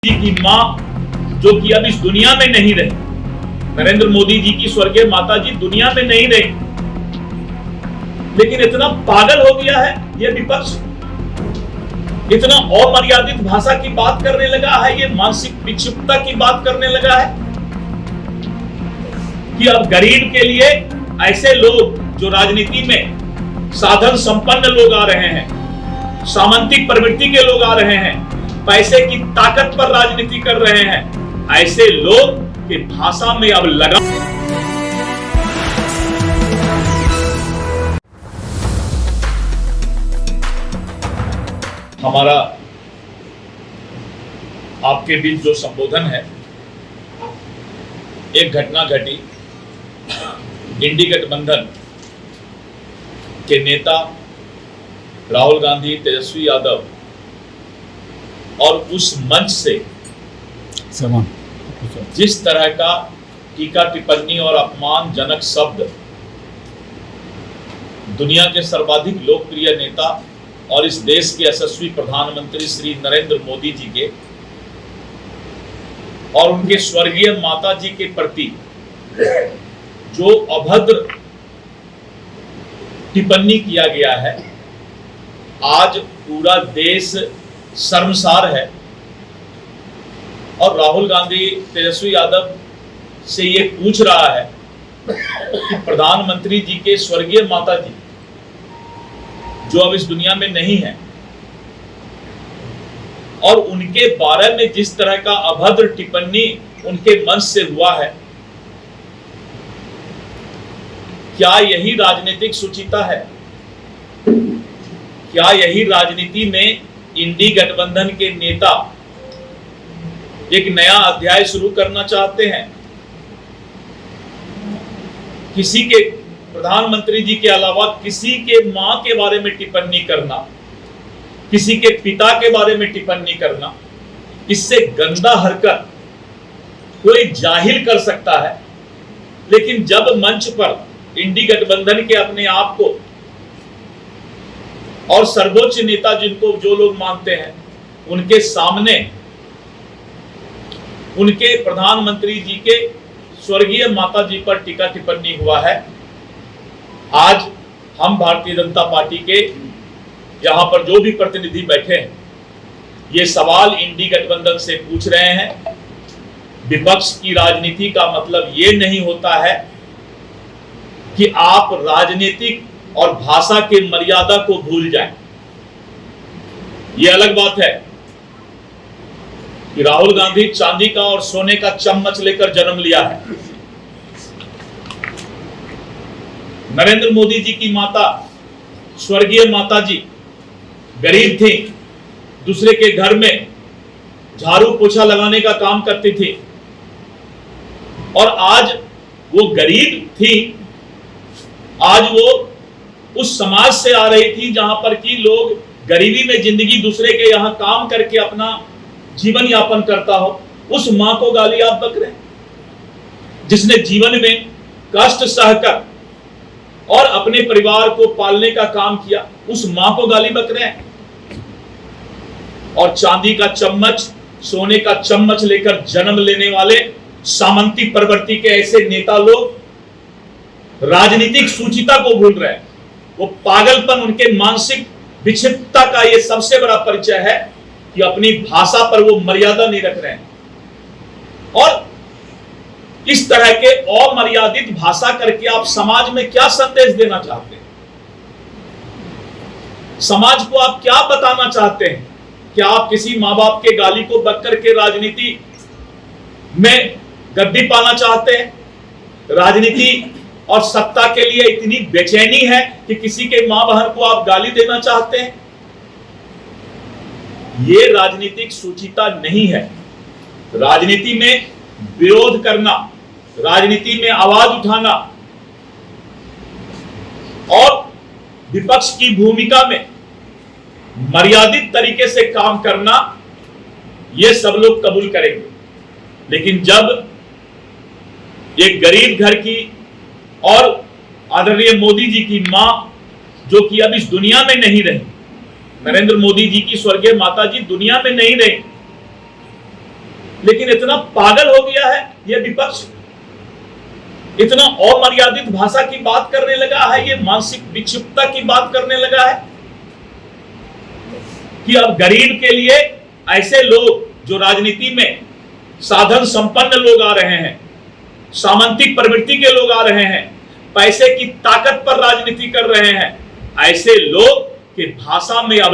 जी की मां जो कि अब इस दुनिया में नहीं रही, नरेंद्र मोदी जी की स्वर्गीय माता जी दुनिया में नहीं रही, लेकिन इतना पागल हो गया है ये विपक्ष, इतना अमर्यादित भाषा की बात करने लगा है, ये मानसिक विक्षिप्तता की बात करने लगा है कि अब गरीब के लिए ऐसे लोग जो राजनीति में साधन संपन्न लोग आ रहे हैं, सामंतिक प्रवृत्ति के लोग आ रहे हैं, पैसे की ताकत पर राजनीति कर रहे हैं, ऐसे लोग की भाषा में अब लगा हमारा आपके बीच जो संबोधन है, एक घटना घटी। इंडी गठबंधन के नेता राहुल गांधी, तेजस्वी यादव और उस मंच से जिस तरह का टीका टिप्पणी और अपमानजनक शब्द दुनिया के सर्वाधिक लोकप्रिय नेता और इस देश के यशस्वी प्रधानमंत्री श्री नरेंद्र मोदी जी के और उनके स्वर्गीय माता जी के प्रति जो अभद्र टिप्पणी किया गया है, आज पूरा देश शर्मसार है। और राहुल गांधी, तेजस्वी यादव से ये पूछ रहा है कि प्रधानमंत्री जी के स्वर्गीय माता जी जो अब इस दुनिया में नहीं है और उनके बारे में जिस तरह का अभद्र टिप्पणी उनके मंच से हुआ है, क्या यही राजनीतिक सुचिता है? क्या यही राजनीति में इंडी गठबंधन के नेता एक नया अध्याय शुरू करना चाहते हैं? किसी के प्रधानमंत्री जी के अलावा किसी के मां के बारे में टिप्पणी करना, किसी के पिता के बारे में टिप्पणी करना, इससे गंदा हरकत कोई जाहिल कर सकता है। लेकिन जब मंच पर इंडी गठबंधन के अपने आप को और सर्वोच्च नेता जिनको जो लोग मानते हैं, उनके सामने उनके प्रधानमंत्री जी के स्वर्गीय माता जी पर टीका टिप्पणी हुआ है, आज हम भारतीय जनता पार्टी के यहां पर जो भी प्रतिनिधि बैठे हैं, ये सवाल इंडी गठबंधन से पूछ रहे हैं। विपक्ष की राजनीति का मतलब ये नहीं होता है कि आप राजनीतिक और भाषा के मर्यादा को भूल जाएं। यह अलग बात है कि राहुल गांधी चांदी का और सोने का चम्मच लेकर जन्म लिया है। नरेंद्र मोदी जी की माता, स्वर्गीय माता जी गरीब थी, दूसरे के घर में झाड़ू पोछा लगाने का काम करती थी और आज वो गरीब थी, आज वो उस समाज से आ रही थी जहां पर कि लोग गरीबी में जिंदगी दूसरे के यहां काम करके अपना जीवन यापन करता हो। उस मां को गाली आप बक रहे हैं, जिसने जीवन में कष्ट सहकर और अपने परिवार को पालने का काम किया, उस मां को गाली बक रहे हैं। और चांदी का चम्मच, सोने का चम्मच लेकर जन्म लेने वाले सामंती प्रवृत्ति के ऐसे नेता लोग राजनीतिक सुचिता को भूल रहे हैं। वो पागलपन, उनके मानसिक विक्षिप्तता का ये सबसे बड़ा परिचय है कि अपनी भाषा पर वो मर्यादा नहीं रख रहे हैं। और इस तरह के अमर्यादित भाषा करके आप समाज में क्या संदेश देना चाहते हैं? समाज को आप क्या बताना चाहते हैं? क्या आप किसी माँ बाप के गाली को बक करके राजनीति में गद्दी पाना चाहते हैं? राजनीति और सत्ता के लिए इतनी बेचैनी है कि किसी के मां बहन को आप गाली देना चाहते हैं? ये राजनीतिक सुचिता नहीं है। राजनीति में विरोध करना, राजनीति में आवाज उठाना और विपक्ष की भूमिका में मर्यादित तरीके से काम करना, ये सब लोग कबूल करेंगे। लेकिन जब एक गरीब घर की और आदरणीय मोदी जी की मां जो कि अब इस दुनिया में नहीं रही, नरेंद्र मोदी जी की स्वर्गीय माता जी दुनिया में नहीं रही, लेकिन इतना पागल हो गया है यह विपक्ष, इतना अमर्यादित भाषा की बात करने लगा है, ये मानसिक विक्षिप्तता की बात करने लगा है कि अब गरीब के लिए ऐसे लोग जो राजनीति में साधन संपन्न लोग आ रहे हैं, सामंतिक प्रवृत्ति के लोग आ रहे हैं, पैसे की ताकत पर राजनीति कर रहे हैं, ऐसे लोग की भाषा में अब